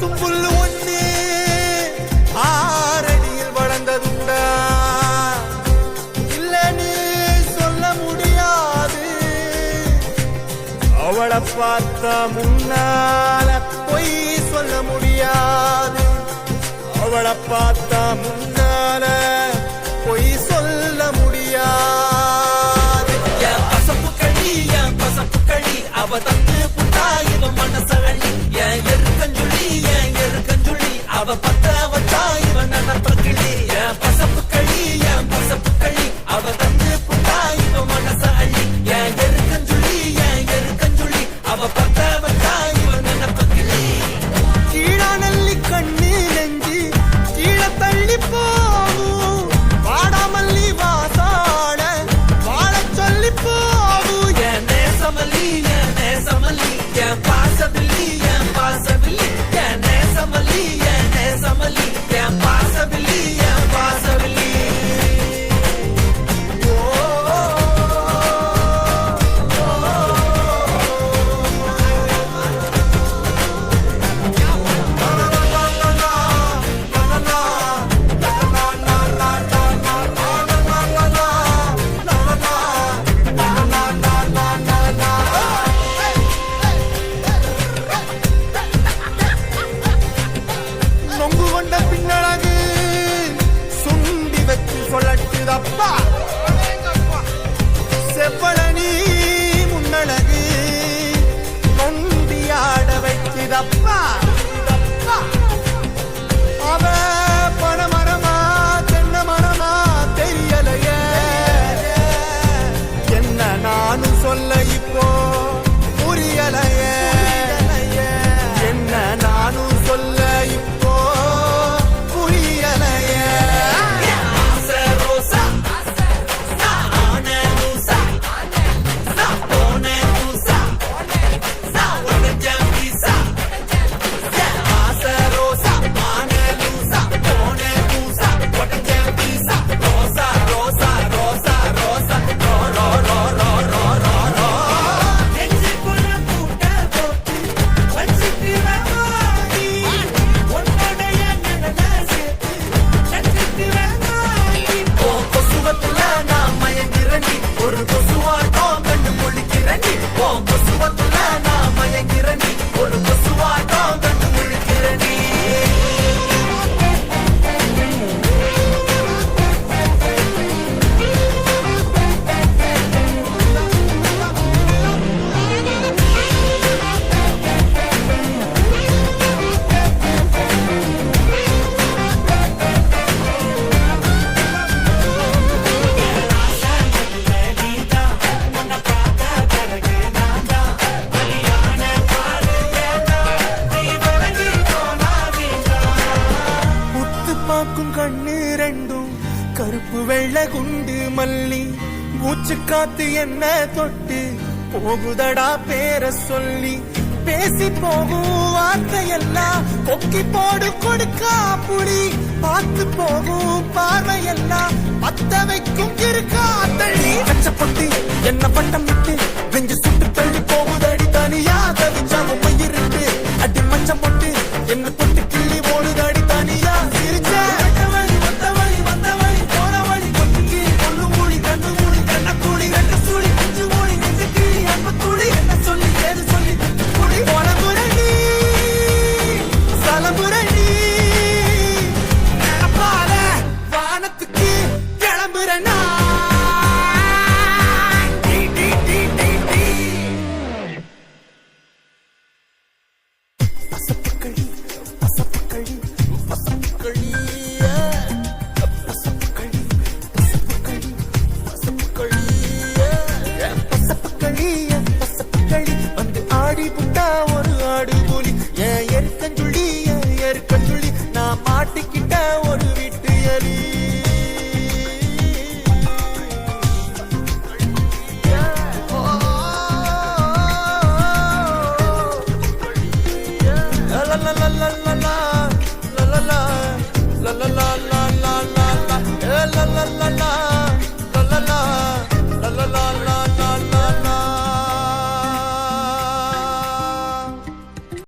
பசும் புல்லு ஒண்ணு ஆறடியில் வளர்ந்ததுண்டா இல்லன்னு சொல்ல முடியாது. அவளை பார்த்தா முன்னால பொய் சொல்ல முடியாது. அவளை பார்த்தா முன்னால பொய் சொல்ல முடியாது. என் பசப்பு களி அவ தந்து புட்டா இவ மனசழி. என் எருக்கஞ்சுளி அவ பத்த வச்சா இவ நனப்ப கிளி. என் பசப்பு களி அவ தந்து புட்டா இவ மனச அள்ளி. என் எருக்கஞ்சுளி அவ பத்த வச்சா இவ நனப்ப கிளி. கீழா நல்லி கண்ணு நெஞ்சு கீழ தள்ளி போகும். வாடாமல்லி வாசாட வாழ சொல்லி போகும். என் நேசமல்லி என் பாசபில்லி என் பாசபில்லி. என் நேசமல்லி என் பாசபில்லி என் பாசபில்லி. நொங்கு கொண்ட பின்னழகு சுண்டி வச்சு சொல்லட்டுதப்பா. செவ்வளனி முன்னழகு நொண்டியாட வைக்குதப்பா. அவ பணமரமா தென்ன மரமா தெரியலையே. என்ன நானும் சொல்ல இப்போ புரியலையே. என்ன நானும் சொல்ல இப்போ புரியலையே. ஆசை ரோசா ஆன லூசா போன லூசா உனக்கு பீசா. ஆசை ரோசா ஆன லூசா போன லூசா உனக்கு பீசா. ரோசா ரோசா ரோசா ரோசா ரோ ரோ ரோ ரோ ரோ ரோ ரோ. நெஞ்சுக்குள்ள கூட்ட போட்டு வச்சிட்டு வாடி. உன்னுடைய நினைவு நட்சத்திர வாடி. ஓ கொசுவத்துல நான் மயங்கிறண்டி. ஒரு கொசுவாட்டம் கண்டு முழிக்கிறண்டி. ஓ கொசுவத்துல நான் மயங்கிறண்டி. ஒரு கொசுவாட்டம் கண்டு முழிக்கிறண்டி. உத்து பார்க்கும் கண்ணு ரெண்டும் கருப்பு வெள்ளை குண்டு மல்லி. மூச்சு காத்து என்ன தொட்டு போகுதடா பேர சொல்லி. பேசி போகும் வார்த்தையெல்லாம் கொக்கி போடு கொடுக்கா புடி. பார்த்து போகும் பார்வையெல்லாம் பத்த வைக்கும் இருக்கா தள்ளி. கச்சப்பட்டு என்ன பட்டம் விட்டு நெஞ்சு சுட்டு தள்ளி போகுதடி தனியா தவிச்சாம மயிரிட்டு. அடி மச்சம் போட்டு என்ன தொட்டு கிள்ளி ஓடுதடி தனியா சிரிச்ச. வந்தவழி போற வழி கொட்டுக்கி கொள்ளு மூடி கண்ணு மூடி கண்ண கூடி ரெண்டு சூடி அஞ்சு மூடி நெஞ்சு கீழி அன்பு தூடி. என்ன சொல்லி ஏது சொல்லி குடி போன முரணி சலமுரணி. நினப்பால வானத்துக்கு கிளம்புறனா. பசப்புக்களி பசப்புக்களி பசப்புக்களி பசப்புக்களி பசப்புக்களி பசப்புக்களி பசப்புக்களி பசப்புக்களி வந்து ஆடி புட்டா ஒரு ஆடு புலி. என் எருக்கஞ்சுள்ளி நான் மாட்டிக்கிட்ட ஒரு வீட்டு எலி. la la la la la la la la la la la la